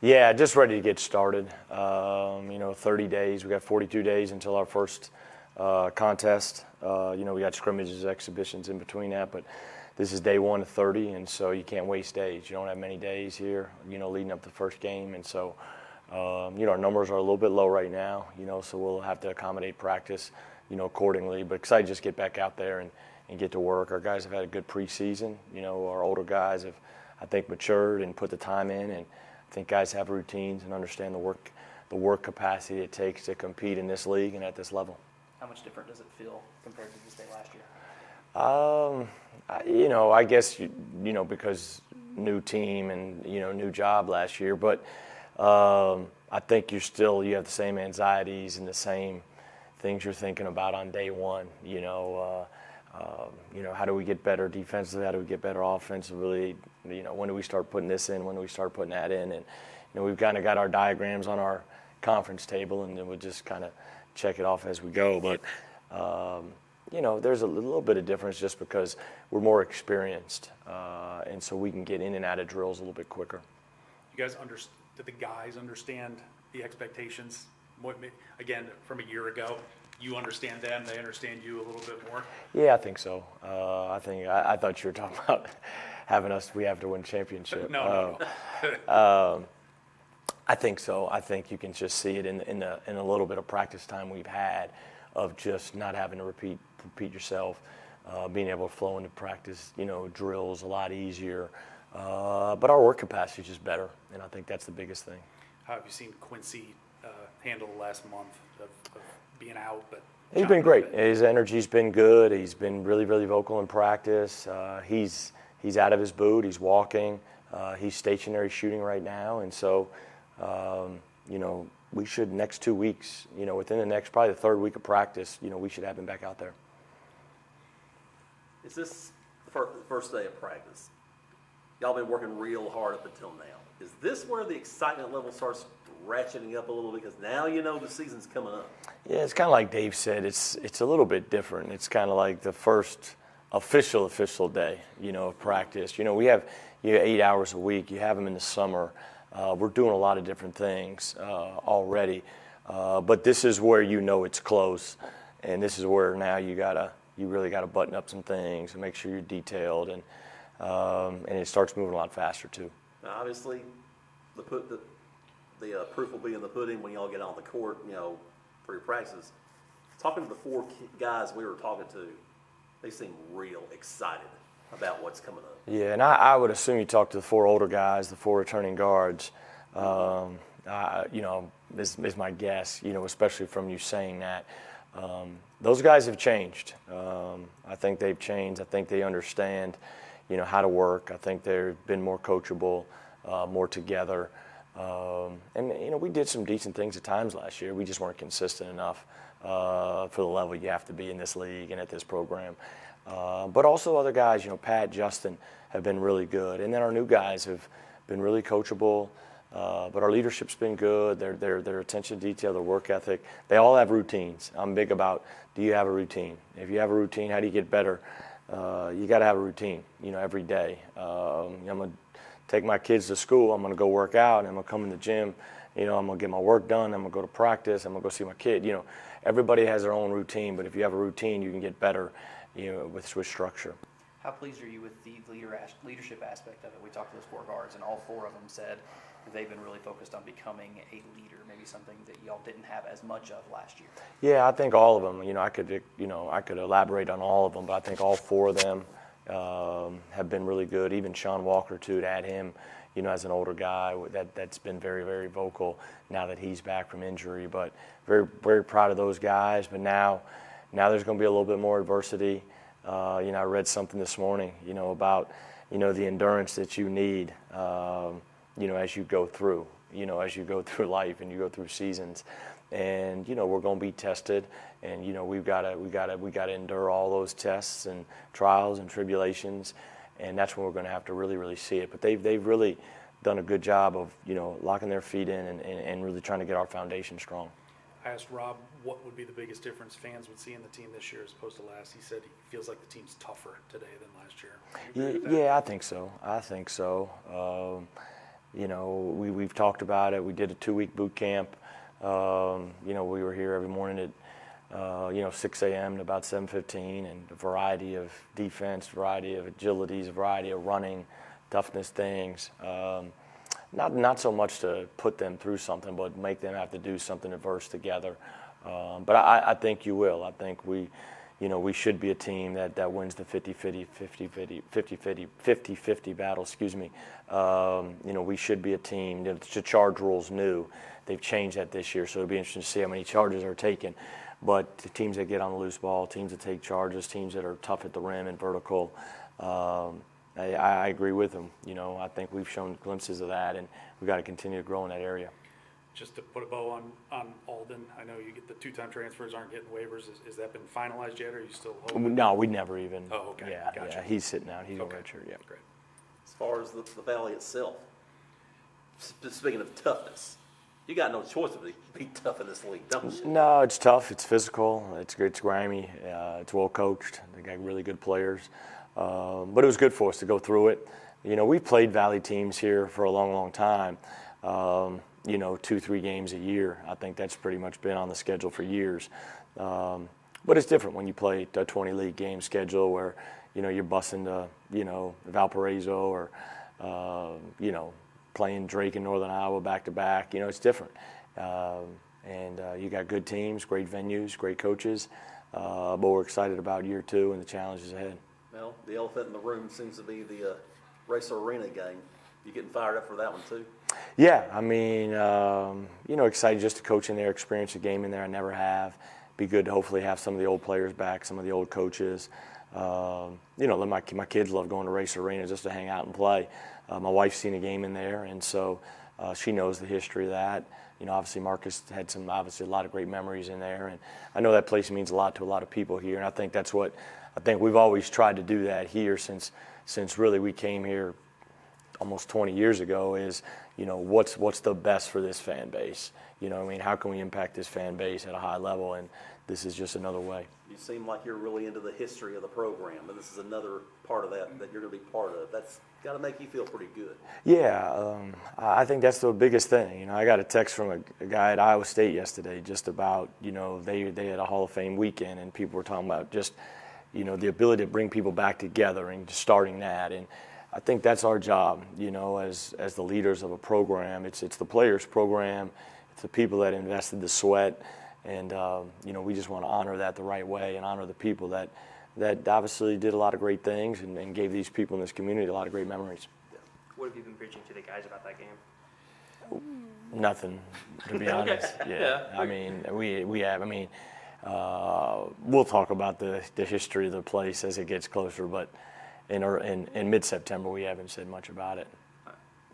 Yeah, just ready to get started. 30 days. We got 42 days until our first contest. We got scrimmages, exhibitions in between that, but this is day 1 of 30, and so you can't waste days. You don't have many days here, leading up to the first game, and so, our numbers are a little bit low right now, so we'll have to accommodate practice, accordingly. But excited to just get back out there and get to work. Our guys have had a good preseason. Our older guys have, I think, matured and put the time in, and I think guys have routines and understand the work capacity it takes to compete in this league and at this level. How much different does it feel compared to this day last year? I guess, because new team and, new job last year, but I think you have the same anxieties and the same things you're thinking about on day one. How do we get better defensively? How do we get better offensively? When do we start putting this in? When do we start putting that in? And, we've kind of got our diagrams on our conference table, and then we'll just kind of check it off as we go. But, there's a little bit of difference just because we're more experienced, and so we can get in and out of drills a little bit quicker. Did the guys understand the expectations? Again, from a year ago, you understand them, they understand you a little bit more? Yeah, I think so. I thought you were talking about we have to win championship. No. I think so. I think you can just see it in a little bit of practice time we've had of just not having to repeat yourself, being able to flow into practice, drills a lot easier. But our work capacity is just better, and I think that's the biggest thing. How have you seen Quincy handle the last month of being out? But he's been great. His energy's been good. He's been really, really vocal in practice. He's out of his boot. He's walking. He's stationary shooting right now, and so we should next 2 weeks. Within the next probably the third week of practice, we should have him back out there. Is this the first day of practice? Y'all been working real hard up until now. Is this where the excitement level starts ratcheting up a little bit, because now the season's coming up? Yeah, it's kind of like Dave said. It's a little bit different. It's kind of like the first official day, of practice. We have 8 hours a week. You have them in the summer. We're doing a lot of different things already, but this is where it's close, and this is where now you really gotta button up some things and make sure you're detailed, and it starts moving a lot faster too. Now, obviously, the proof will be in the pudding when y'all get on the court, for your practices. Talking to the 4 guys we were talking to, they seem real excited about what's coming up. Yeah, and I would assume you talk to the 4 older guys, the 4 returning guards. This is my guess, especially from you saying that. Those guys have changed. I think they've changed. I think they understand, how to work. I think they've been more coachable, more together. And we did some decent things at times last year. We just weren't consistent enough for the level you have to be in this league and at this program. But also other guys, Pat, Justin, have been really good. And then our new guys have been really coachable. But our leadership's been good. Their attention to detail, their work ethic. They all have routines. I'm big about, do you have a routine? If you have a routine, how do you get better? You got to have a routine, every day. I'm going to take my kids to school. I'm going to go work out. And I'm going to come in the gym. I'm going to get my work done. I'm going to go to practice. I'm going to go see my kid. Everybody has their own routine. But if you have a routine, you can get better, with structure. How pleased are you with the leadership aspect of it? We talked to those 4 guards, and all 4 of them said they've been really focused on becoming a leader, maybe something that y'all didn't have as much of last year. Yeah, I think all of them. I could elaborate on all of them, but I think all 4 of them have been really good. Even Sean Walker too, to add him, as an older guy, that's been very, very vocal now that he's back from injury. But very, very proud of those guys. But now there's going to be a little bit more adversity. I read something this morning, about, the endurance that you need, as you go through, life and you go through seasons, and we're going to be tested, and we've got to endure all those tests and trials and tribulations, and that's when we're going to have to really, really see it. But they've really done a good job of locking their feet in and really trying to get our foundation strong. I asked Rob what would be the biggest difference fans would see in the team this year as opposed to last. He said he feels like the team's tougher today than last year. Yeah, I think so. You know, we've talked about it. We did a 2-week boot camp. You know, we were here every morning at, you know, 6 a.m. to about 7:15, and a variety of defense, variety of agilities, a variety of running, toughness things. Not so much to put them through something, but make them have to do something adverse together. But I think you will. I think we should be a team that wins the 50-50 battle. Excuse me. You know, we should be a team. The charge rule's new. They've changed that this year, so it'll be interesting to see how many charges are taken. But the teams that get on the loose ball, teams that take charges, teams that are tough at the rim and vertical, I agree with them. You know, I think we've shown glimpses of that, and we've got to continue to grow in that area. Just to put a bow on Alden, I know you get the 2-time transfers aren't getting waivers. Is that been finalized yet, or are you still hoping? No, we never even. Oh, okay. Yeah, Gotcha. yeah. He's sitting out. He's Okay. on redshirt. Yeah. Great. As far as the valley itself, speaking of toughness, you got no choice but to be tough in this league, don't you? No, it's tough. It's physical. It's good. It's grimy. It's well coached. They got really good players. But it was good for us to go through it. You know, we've played Valley teams here for a long, long time. You know, 2-3 games a year. I think that's pretty much been on the schedule for years. But it's different when you play a 20-league game schedule where, you know, you're busing to, you know, Valparaiso or, you know, playing Drake in Northern Iowa back-to-back. You know, it's different. And you got good teams, great venues, great coaches. But we're excited about year 2 and the challenges ahead. Well, the elephant in the room seems to be the Racer Arena game. You getting fired up for that one too? Yeah, I mean, you know, excited just to coach in there, experience a game in there I never have. Be good to hopefully have some of the old players back, some of the old coaches. You know, my kids love going to Racer Arena just to hang out and play. My wife's seen a game in there, and so she knows the history of that. You know, obviously Marcus had a lot of great memories in there, and I know that place means a lot to a lot of people here, and I think that's what we've always tried to do that here since really we came here almost 20 years ago. Is, you know, what's the best for this fan base? You know, I mean, how can we impact this fan base at a high level? And this is just another way. You seem like you're really into the history of the program, and this is another part of that you're going to be part of. That's got to make you feel pretty good. Yeah, I think that's the biggest thing. You know, I got a text from a guy at Iowa State yesterday just about, you know, they had a Hall of Fame weekend, and people were talking about just, you know, the ability to bring people back together and just starting that. And I think that's our job, you know, as the leaders of a program. It's the players' program. It's the people that invested the sweat. And, you know, we just want to honor that the right way and honor the people that obviously did a lot of great things and gave these people in this community a lot of great memories. What have you been preaching to the guys about that game? Nothing, to be honest. Yeah. I mean, we have. I mean, we'll talk about the history of the place as it gets closer, but in mid-September we haven't said much about it.